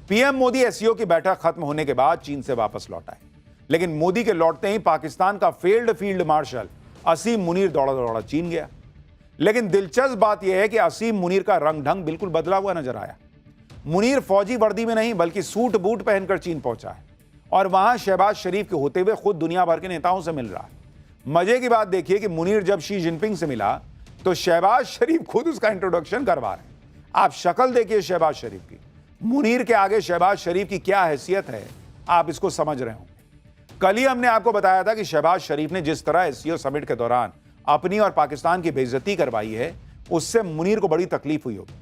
PM Modi SCO की बैठक खत्म होने के बाद चीन से वापस लौट आए, लेकिन मोदी के लौटते ही पाकिस्तान का फील्ड मार्शल असीम मुनीर दौड़ा दौड़ा चीन गया। लेकिन दिलचस्प बात यह है कि असीम मुनीर का रंग ढंग बिल्कुल बदला हुआ नजर आया। मुनीर फौजी वर्दी में नहीं बल्कि सूट बूट पहनकर चीन पहुंचा है और वहां शहबाज शरीफ के होते हुए खुद दुनिया भर के नेताओं से मिल रहा है। मजे की बात देखिए कि मुनीर जब शी जिनपिंग से मिला तो शहबाज शरीफ खुद उसका इंट्रोडक्शन करवा रहे हैं। आप शक्ल देखिए शहबाज शरीफ की, मुनीर के आगे शहबाज शरीफ की क्या हैसियत है, आप इसको समझ रहे होंगे। कल ही हमने आपको बताया था कि शहबाज शरीफ ने जिस तरह एससीओ समिट के दौरान अपनी और पाकिस्तान की बेइज्जती करवाई है, उससे मुनीर को बड़ी तकलीफ हुई होगी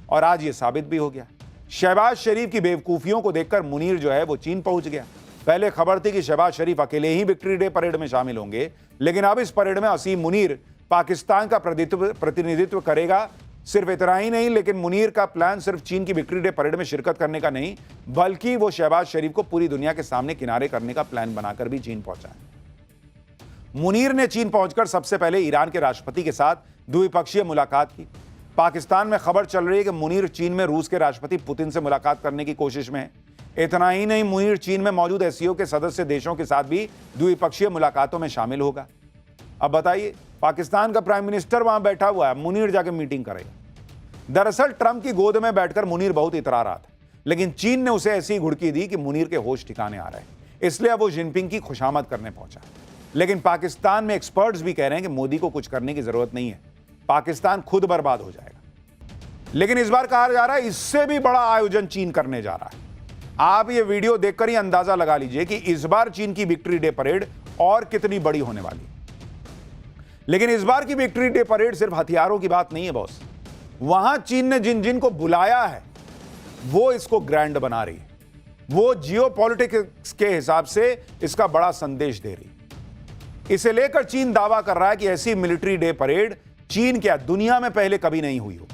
और आज यह साबित भी हो गया। शहबाज शरीफ की बेवकूफियों को देखकर मुनीर जो है वो चीन पहुंच गया। पहले खबर थी कि शहबाज शरीफ अकेले ही विक्ट्री डे परेड में शामिल होंगे, लेकिन अब इस परेड में असीम मुनीर पाकिस्तान का प्रतिनिधित्व करेगा। सिर्फ इतना ही नहीं, लेकिन मुनीर का प्लान सिर्फ चीन की विक्ट्री डे परेड में शिरकत करने का नहीं, बल्कि वो शहबाज शरीफ को पूरी दुनिया के सामने किनारे करने का प्लान बनाकर भी चीन पहुंचा है। मुनीर ने चीन पहुंचकर सबसे पहले ईरान के राष्ट्रपति के साथ द्विपक्षीय मुलाकात की। पाकिस्तान में खबर चल रही है कि मुनीर चीन में रूस के राष्ट्रपति पुतिन से मुलाकात करने की कोशिश में है। इतना ही नहीं, मुनीर चीन में मौजूद एससीओ के सदस्य देशों के साथ भी द्विपक्षीय मुलाकातों में शामिल होगा। अब बताइए, पाकिस्तान का प्राइम मिनिस्टर वहां बैठा हुआ है, मुनीर जाके मीटिंग करेगा। दरअसल ट्रंप की गोद में बैठकर मुनीर बहुत इतरा रहा था, लेकिन चीन ने उसे ऐसी घुड़की दी कि मुनीर के होश ठिकाने आ रहे हैं, इसलिए अब वो जिनपिंग की खुशामद करने पहुंचा। लेकिन पाकिस्तान में एक्सपर्ट्स भी कह रहे हैं कि मोदी को कुछ करने की जरूरत नहीं है, पाकिस्तान खुद बर्बाद हो जाएगा। लेकिन इस बार कहा जा रहा है इससे भी बड़ा आयोजन चीन करने जा रहा है। आप ये वीडियो देखकर ही अंदाजा लगा लीजिए कि इस बार चीन की विक्ट्री डे परेड और कितनी बड़ी होने वाली है। लेकिन इस बार की विक्ट्री डे परेड सिर्फ हथियारों की बात नहीं है बॉस। वहां चीन ने जिन जिन को बुलाया है वो इसको ग्रैंड बना रही है, वो जियोपॉलिटिक्स के हिसाब से इसका बड़ा संदेश दे रही है। इसे लेकर चीन दावा कर रहा है कि ऐसी मिलिट्री डे परेड चीन क्या दुनिया में पहले कभी नहीं हुई हो।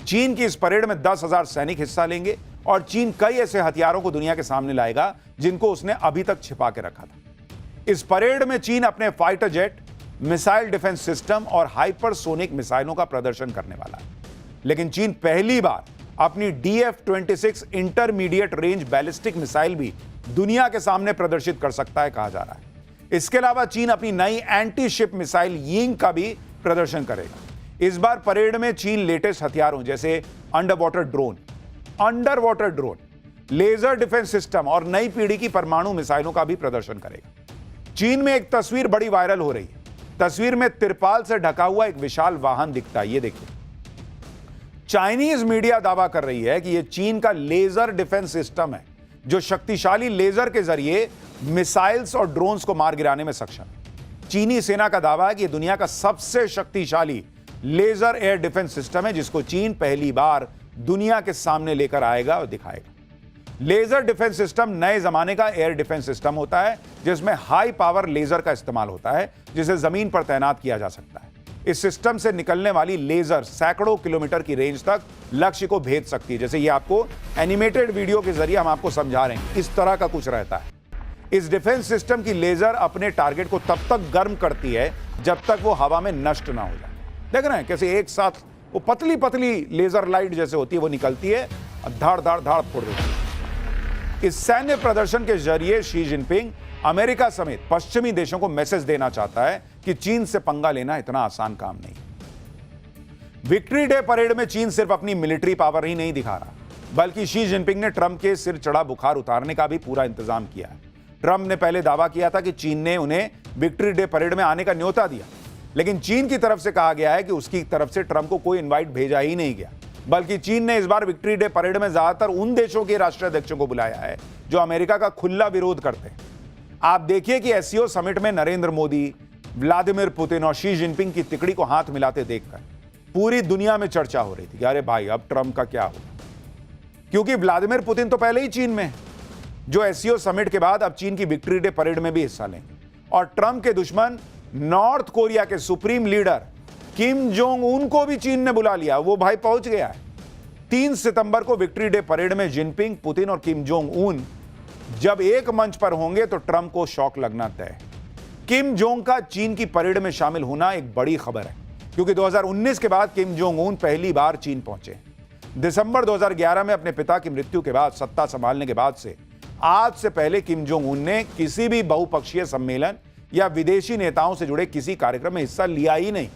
चीन की इस परेड में 10,000 सैनिक हिस्सा लेंगे और चीन कई ऐसे हथियारों को दुनिया के सामने लाएगा जिनको उसने अभी तक छिपा के रखा था। इस परेड में चीन अपने fighter jet, missile defence system और हाइपरसोनिक मिसाइलों का प्रदर्शन करने वाला है। लेकिन चीन पहली बार अपनी DF-26 intermediate range ballistic missile भी दुनिया के सामने प्रदर्शित कर सकता है, कहा जा रहा है। इसके अलावा चीन अपनी नई एंटी शिप मिसाइल यिंग का भी प्रदर्शन करेगा। इस बार परेड में चीन लेटेस्ट हथियारों जैसे under water drone, laser defence system और नई पीढ़ी की परमाणु मिसाइलों का भी प्रदर्शन करेगा। चीन में एक तस्वीर बड़ी वायरल हो रही है। तस्वीर में तिरपाल से ढका हुआ एक विशाल वाहन दिखता है, ये देखिए। चाइनीज मीडिया दावा कर रही है कि यह चीन का लेजर डिफेंस सिस्टम है, जो शक्तिशाली लेजर के जरिए मिसाइल्स और ड्रोन्स को मार गिराने में सक्षम है। चीनी सेना का दावा है कि यह दुनिया का सबसे शक्तिशाली लेजर एयर डिफेंस सिस्टम है, जिसको चीन पहली बार दुनिया के सामने लेकर आएगा और दिखाएगा। लेजर डिफेंस सिस्टम नए जमाने का एयर डिफेंस सिस्टम होता है, जिसमें हाई पावर लेजर का इस्तेमाल होता है, जिसे जमीन पर तैनात किया जा सकता है। इस सिस्टम से निकलने वाली लेजर सैकड़ों किलोमीटर की रेंज तक लक्ष्य को भेद सकती है। जैसे ये आपको एनिमेटेड वीडियो के जरिए हम आपको समझा रहे हैं, इस तरह का कुछ रहता है। इस डिफेंस सिस्टम की लेजर अपने टारगेट को तब तक गर्म करती है जब तक वो हवा में नष्ट ना हो जाए। देख रहे हैं कैसे एक साथ वो पतली पतली लेजर लाइट जैसे होती है वो निकलती है और धाड़ धाड़ धाड़ फोड़ देती है। इस सैन्य प्रदर्शन के जरिए शी जिनपिंग अमेरिका समेत पश्चिमी देशों को मैसेज देना चाहता है कि चीन से पंगा लेना इतना आसान काम नहीं। विक्ट्री डे परेड में चीन सिर्फ अपनी मिलिट्री पावर ही नहीं दिखा रहा, बल्कि शी जिनपिंग ने ट्रंप के सिर चढ़ा बुखार उतारने का भी पूरा इंतजाम किया है। ट्रंप ने पहले दावा किया था कि चीन ने उन्हें विक्ट्री डे परेड में आने का न्योता दिया, लेकिन चीन की तरफ से कहा गया है कि उसकी तरफ से ट्रंप को कोई इनवाइट भेजा ही नहीं गया, बल्कि चीन ने इस बार विक्ट्री डे परेड में ज्यादातर उन देशों के राष्ट्राध्यक्षों को बुलाया है जो अमेरिका का खुला विरोध करते हैं। आप देखिए कि एससीओ समिट में नरेंद्र मोदी, व्लादिमीर पुतिन और शी जिनपिंग की तिकड़ी को हाथ मिलाते देखकर पूरी दुनिया में चर्चा हो रही थी कि अरे भाई अब ट्रंप का क्या होगा, क्योंकि व्लादिमीर पुतिन तो पहले ही चीन में है, जो एससीओ समिट के बाद अब चीन की विक्ट्री डे परेड में भी हिस्सा लेंगे। और ट्रंप के दुश्मन नॉर्थ कोरिया के supreme leader Kim Jong Un को भी चीन ने बुला लिया, वो भाई पहुंच गया है। 3 सितंबर को विक्ट्री डे परेड में जिनपिंग, पुतिन और किम जोंग उन जब एक मंच पर होंगे तो ट्रंप को शॉक लगना तय है। किम जोंग का चीन की परेड में शामिल होना एक बड़ी खबर है, क्योंकि 2019 के बाद किम जोंग उन पहली बार चीन पहुंचे। दिसंबर 2011 में अपने पिता की मृत्यु के बाद सत्ता संभालने के बाद से आज से पहले किम जोंग उन ने किसी भी बहुपक्षीय सम्मेलन या विदेशी नेताओं से जुड़े किसी कार्यक्रम में हिस्सा लिया ही नहीं।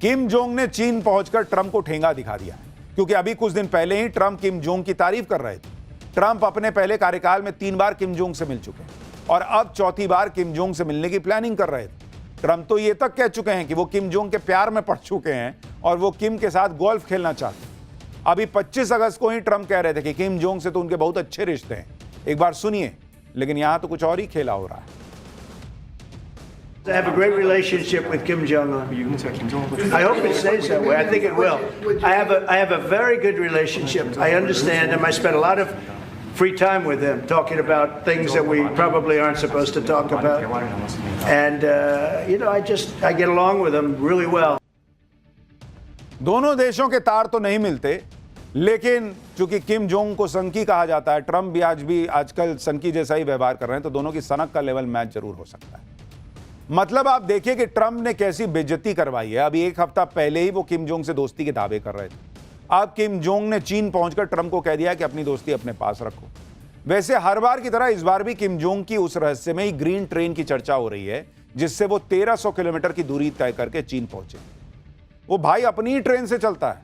किम जोंग ने चीन पहुंचकर ट्रंप को ठेंगा दिखा दिया, क्योंकि अभी कुछ दिन पहले ही ट्रंप किम जोंग की तारीफ कर रहे थे। ट्रंप अपने पहले कार्यकाल में 3 बार किम जोंग से मिल चुके हैं और अब चौथी बार किम जोंग से मिलने की प्लानिंग कर रहे थे। ट्रंप तो ये तक कह चुके हैं कि वो किम जोंग के प्यार में पड़ चुके हैं और वो किम के साथ गोल्फ खेलना चाहते हैं। अभी 25 अगस्त को ही ट्रंप कह रहे थे कि किम जोंग से तो उनके बहुत अच्छे रिश्ते हैं। एक बार सुनिए, लेकिन यहां तो कुछ और ही खेला हो रहा है। I have a great relationship with Kim Jong-un. I hope it stays that way. I think it will. I have a very good relationship. I understand him. I spent a lot of free time with him talking about things that we probably aren't supposed to talk about. And I get along with him really well. दोनों देशों के तार तो नहीं मिलते, लेकिन चूंकि Kim Jong को संकी कहा जाता है, ट्रंप भी आजकल संकी जैसा ही व्यवहार कर रहे हैं, तो दोनों की सनक का लेवल मैच जरूर हो सकता है। मतलब आप देखिए कि ट्रंप ने कैसी बेइज्जती करवाई है। अभी एक हफ्ता पहले ही वो किम जोंग से दोस्ती के दावे कर रहे थे। अब किम जोंग ने चीन पहुंचकर ट्रंप को कह दिया कि अपनी दोस्ती अपने पास रखो। वैसे हर बार की तरह इस बार भी किम जोंग की उस रहस्यमयी ग्रीन ट्रेन की चर्चा हो रही है, जिससे वो 1300 किलोमीटर की दूरी तय करके चीन पहुंचे। वो भाई अपनी ही ट्रेन से चलता है,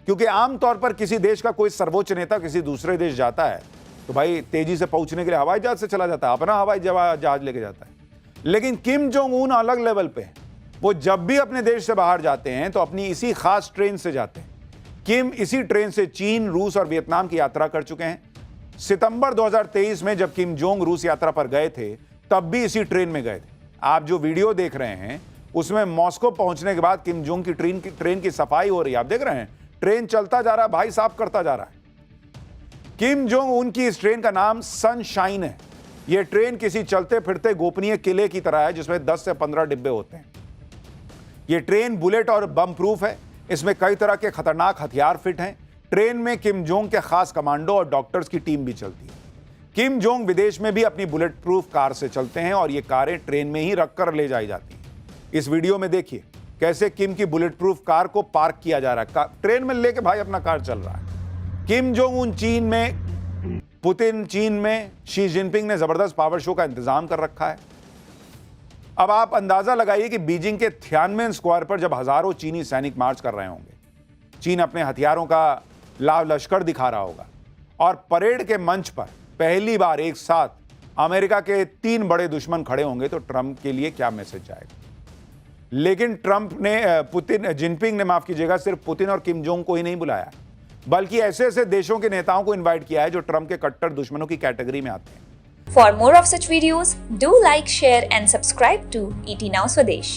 क्योंकि आमतौर पर किसी देश का कोई सर्वोच्च नेता किसी दूसरे देश जाता है तो भाई तेजी से पहुंचने के लिए हवाई जहाज से चला जाता है, अपना हवाई जहाज लेके जाता है। लेकिन किम जोंग उन अलग लेवल पे हैं। वो जब भी अपने देश से बाहर जाते हैं तो अपनी इसी खास ट्रेन से जाते हैं। किम इसी ट्रेन से चीन, रूस और वियतनाम की यात्रा कर चुके हैं। सितंबर 2023 में जब किम जोंग रूस यात्रा पर गए थे, तब भी इसी ट्रेन में गए थे। आप जो वीडियो देख रहे हैं उसमें मॉस्को पहुंचने के बाद किम जोंग की ट्रेन की सफाई हो रही है। आप देख रहे हैं, ट्रेन चलता जा रहा है, भाई साफ करता जा रहा है। किम जोंग उनकी इस ट्रेन का नाम सनशाइन है। यह ट्रेन किसी चलते फिरते गोपनीय किले की तरह है, जिसमें 10 से 15 डिब्बे होते हैं। यह ट्रेन बुलेट और बम प्रूफ है। इसमें कई तरह के खतरनाक हथियार फिट हैं। ट्रेन में किम जोंग के खास कमांडो और डॉक्टर्स की टीम भी चलती है। किम जोंग विदेश में भी अपनी बुलेट प्रूफ कार से चलते हैं और ये कारें ट्रेन में ही रखकर ले जाई जाती हैं। इस वीडियो में देखिए कैसे किम की बुलेट प्रूफ कार को पार्क किया जा रहा है। ट्रेन में लेके भाई अपना कार चल रहा है। किम जोंग उन चीन में, पुतिन चीन में, शी जिनपिंग ने जबरदस्त पावर शो का इंतजाम कर रखा है। अब आप अंदाजा लगाइए कि बीजिंग के थियानमेन स्क्वायर पर जब हजारों चीनी सैनिक मार्च कर रहे होंगे, चीन अपने हथियारों का लाव लश्कर दिखा रहा होगा और परेड के मंच पर पहली बार एक साथ अमेरिका के 3 बड़े दुश्मन खड़े होंगे, तो ट्रंप के लिए क्या मैसेज जाएगा। लेकिन जिनपिंग ने माफ कीजिएगा, सिर्फ पुतिन और किम जोंग को ही नहीं बुलाया, बल्कि ऐसे ऐसे देशों के नेताओं को इनवाइट किया है जो ट्रंप के कट्टर दुश्मनों की कैटेगरी में आते हैं। For more of such videos, do like, share and subscribe to ET Now Swadesh.